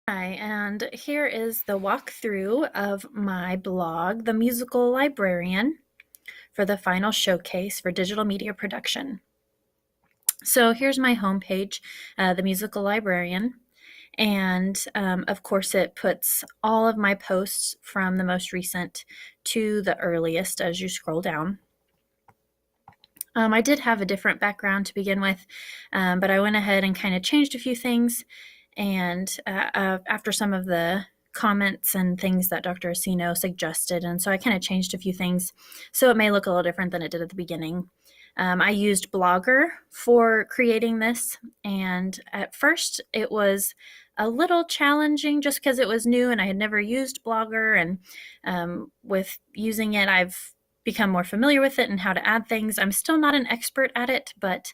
Hi, and here is the walkthrough of my blog, The Musical Librarian, for the final showcase for digital media production. So here's my homepage, The Musical Librarian, and of course it puts all of my posts from the most recent to the earliest as you scroll down. I did have a different background to begin with, but I went ahead and kind of changed a few things. And after some of the comments and things that Dr. Asino suggested, and so I kind of changed a few things, so it may look a little different than it did at the beginning. I used Blogger for creating this, and at first it was a little challenging just because it was new and I had never used Blogger, and with using it, I've become more familiar with it and how to add things. I'm still not an expert at it, but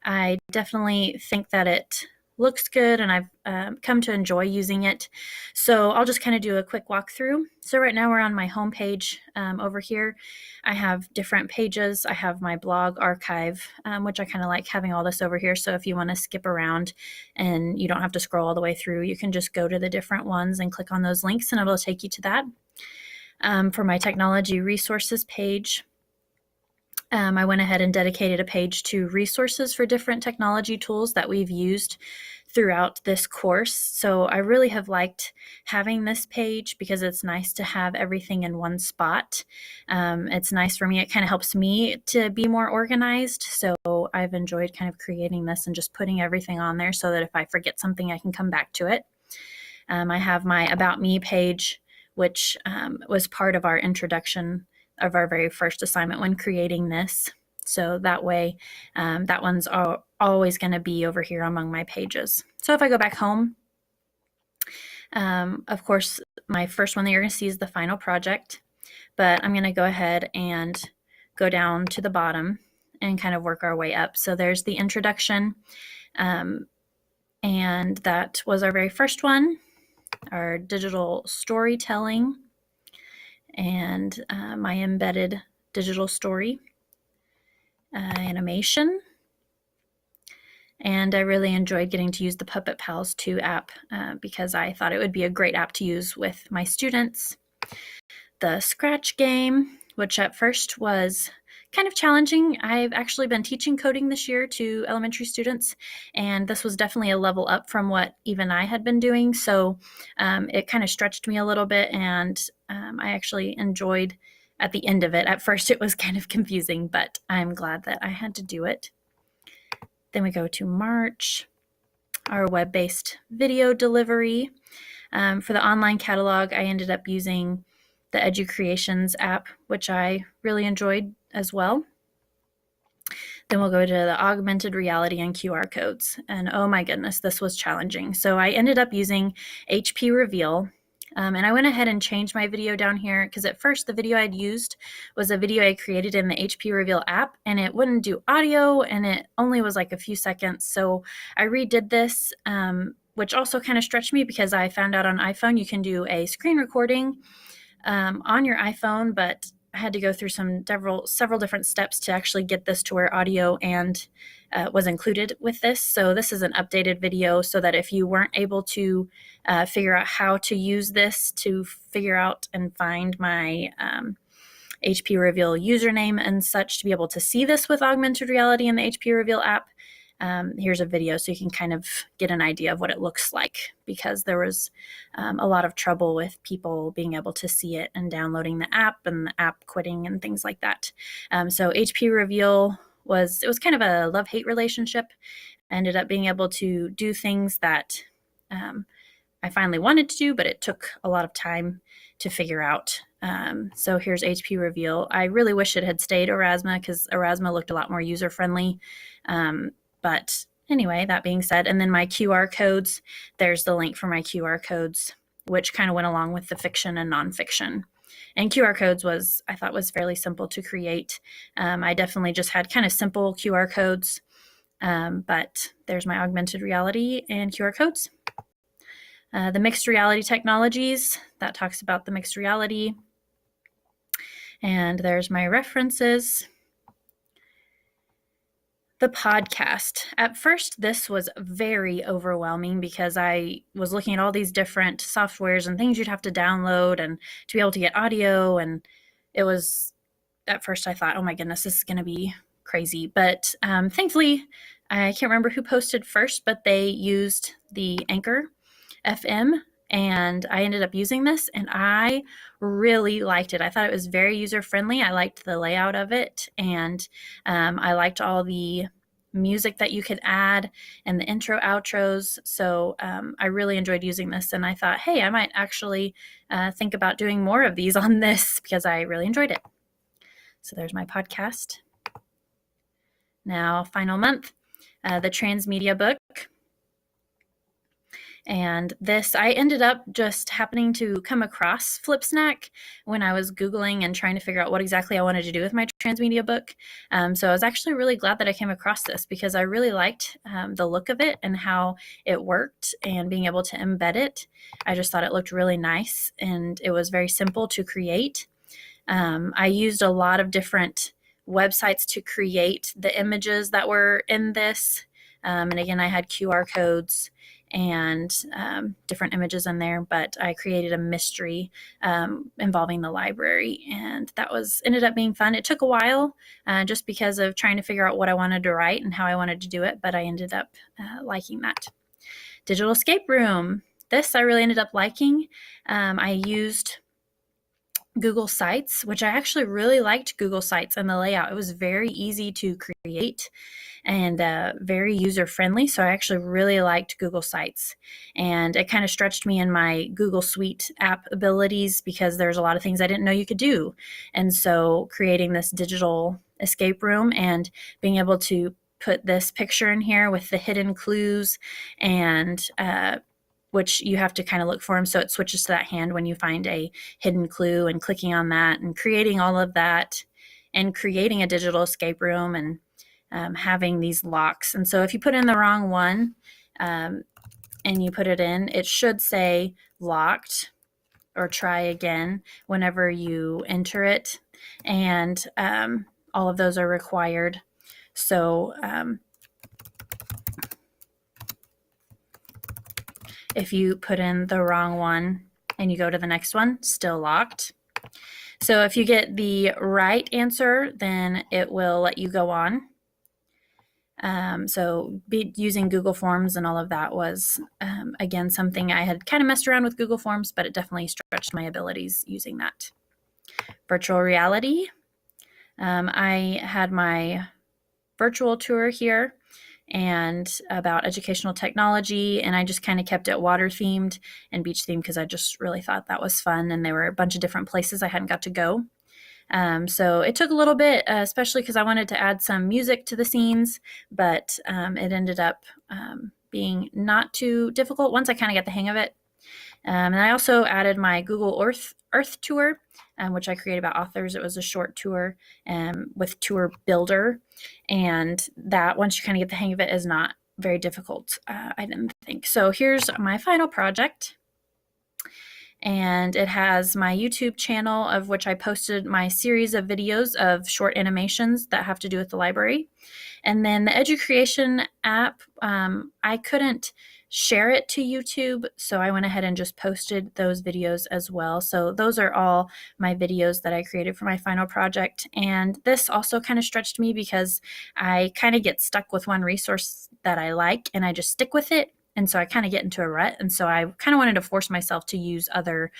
I definitely think that it looks good and I've come to enjoy using it. So I'll just kind of do a quick walkthrough. So right now we're on my home page over here. I have different pages. I have my blog archive, which I kind of like having all this over here. So if you want to skip around and you don't have to scroll all the way through, you can just go to the different ones and click on those links and it'll take you to that. For my technology resources page, I went ahead and dedicated a page to resources for different technology tools that we've used throughout this course. So I really have liked having this page because it's nice to have everything in one spot. It's nice for me. It kind of helps me to be more organized. So I've enjoyed kind of creating this and just putting everything on there so that if I forget something, I can come back to it. I have my About Me page, which was part of our introduction of our very first assignment when creating this. So that way, that one's always going to be over here among my pages. So if I go back home, of course, my first one that you're going to see is the final project, but I'm going to go ahead and go down to the bottom and kind of work our way up. So there's the introduction, and that was our very first one, our digital storytelling, and my embedded digital story animation. And I really enjoyed getting to use the Puppet Pals 2 app because I thought it would be a great app to use with my students. The Scratch game, which at first was kind of challenging. I've actually been teaching coding this year to elementary students, and this was definitely a level up from what even I had been doing. So it kind of stretched me a little bit, and I actually enjoyed at the end of it. At first it was kind of confusing, but I'm glad that I had to do it. Then we go to March, our web-based video delivery. For the online catalog, I ended up using the EduCreations app, which I really enjoyed as well. Then we'll go to the augmented reality and QR codes. And oh my goodness, this was challenging. So I ended up using HP Reveal. And I went ahead and changed my video down here because at first the video I'd used was a video I created in the HP Reveal app, and it wouldn't do audio and it only was like a few seconds. So I redid this, which also kind of stretched me because I found out on iPhone you can do a screen recording on your iPhone, but I had to go through several different steps to actually get this to where audio and was included with this. So this is an updated video so that if you weren't able to figure out how to use this to figure out and find my HP Reveal username and such to be able to see this with augmented reality in the HP Reveal app, here's a video so you can kind of get an idea of what it looks like, because there was a lot of trouble with people being able to see it and downloading the app and the app quitting and things like that. So HP Reveal was kind of a love-hate relationship. I ended up being able to do things that I finally wanted to do, but it took a lot of time to figure out. So here's HP Reveal. I really wish it had stayed Aurasma because Aurasma looked a lot more user-friendly. But anyway, that being said, and then my QR codes, there's the link for my QR codes, which kind of went along with the fiction and nonfiction. And QR codes I thought was fairly simple to create. I definitely just had kind of simple QR codes, but there's my augmented reality and QR codes. The mixed reality technologies, that talks about the mixed reality. And there's my references. The podcast. At first, this was very overwhelming because I was looking at all these different softwares and things you'd have to download and to be able to get audio. And it was, at first, I thought, oh my goodness, this is going to be crazy. But thankfully, I can't remember who posted first, but they used the Anchor FM, and I ended up using this, and I really liked it. I thought it was very user friendly. I liked the layout of it, and I liked all the music that you could add and the intro outros. So I really enjoyed using this, and I thought, hey, I might actually think about doing more of these on this because I really enjoyed it. So there's my podcast. Now, final month, the Transmedia book. And this, I ended up just happening to come across Flipsnack when I was Googling and trying to figure out what exactly I wanted to do with my transmedia book. So I was actually really glad that I came across this because I really liked the look of it and how it worked and being able to embed it. I just thought it looked really nice and it was very simple to create. I used a lot of different websites to create the images that were in this. And again, I had QR codes and different images in there, but I created a mystery involving the library, and that ended up being fun. It took a while just because of trying to figure out what I wanted to write and how I wanted to do it, but I ended up liking that. Digital escape room. This I really ended up liking. I used Google Sites, which I actually really liked Google Sites and the layout. It was very easy to create and very user-friendly. So I actually really liked Google Sites. And it kind of stretched me in my Google Suite app abilities because there's a lot of things I didn't know you could do. And so creating this digital escape room and being able to put this picture in here with the hidden clues and which you have to kind of look for them. So it switches to that hand when you find a hidden clue and clicking on that and creating all of that and creating a digital escape room and having these locks. And so if you put in the wrong one and you put it in, it should say locked or try again whenever you enter it. And all of those are required. So if you put in the wrong one and you go to the next one, still locked. So if you get the right answer, then it will let you go on. So using Google Forms and all of that was, again, something I had kind of messed around with Google Forms, but it definitely stretched my abilities using that. Virtual reality. I had my virtual tour here and about educational technology, and I just kind of kept it water themed and beach themed because I just really thought that was fun, and there were a bunch of different places I hadn't got to go. So it took a little bit, especially because I wanted to add some music to the scenes, but it ended up being not too difficult once I kind of got the hang of it. And I also added my Google Earth tour, which I created about authors. It was a short tour with Tour Builder, and that once you kind of get the hang of it is not very difficult, I didn't think. So here's my final project. And it has my YouTube channel, of which I posted my series of videos of short animations that have to do with the library. And then the Educreation app, I couldn't share it to YouTube, so I went ahead and just posted those videos as well. So those are all my videos that I created for my final project. And this also kind of stretched me because I kind of get stuck with one resource that I like and I just stick with it. And so I kind of get into a rut. And so I kind of wanted to force myself to use other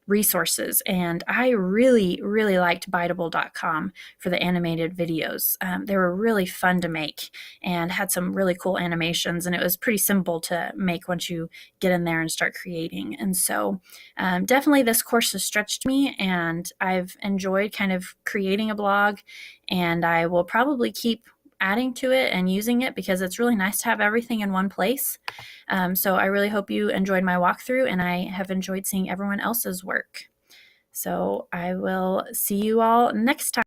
resources. And I really, really liked Biteable.com for the animated videos. They were really fun to make and had some really cool animations. And it was pretty simple to make once you get in there and start creating. And so definitely this course has stretched me, and I've enjoyed kind of creating a blog, and I will probably keep adding to it and using it because it's really nice to have everything in one place. So I really hope you enjoyed my walkthrough, and I have enjoyed seeing everyone else's work. So I will see you all next time.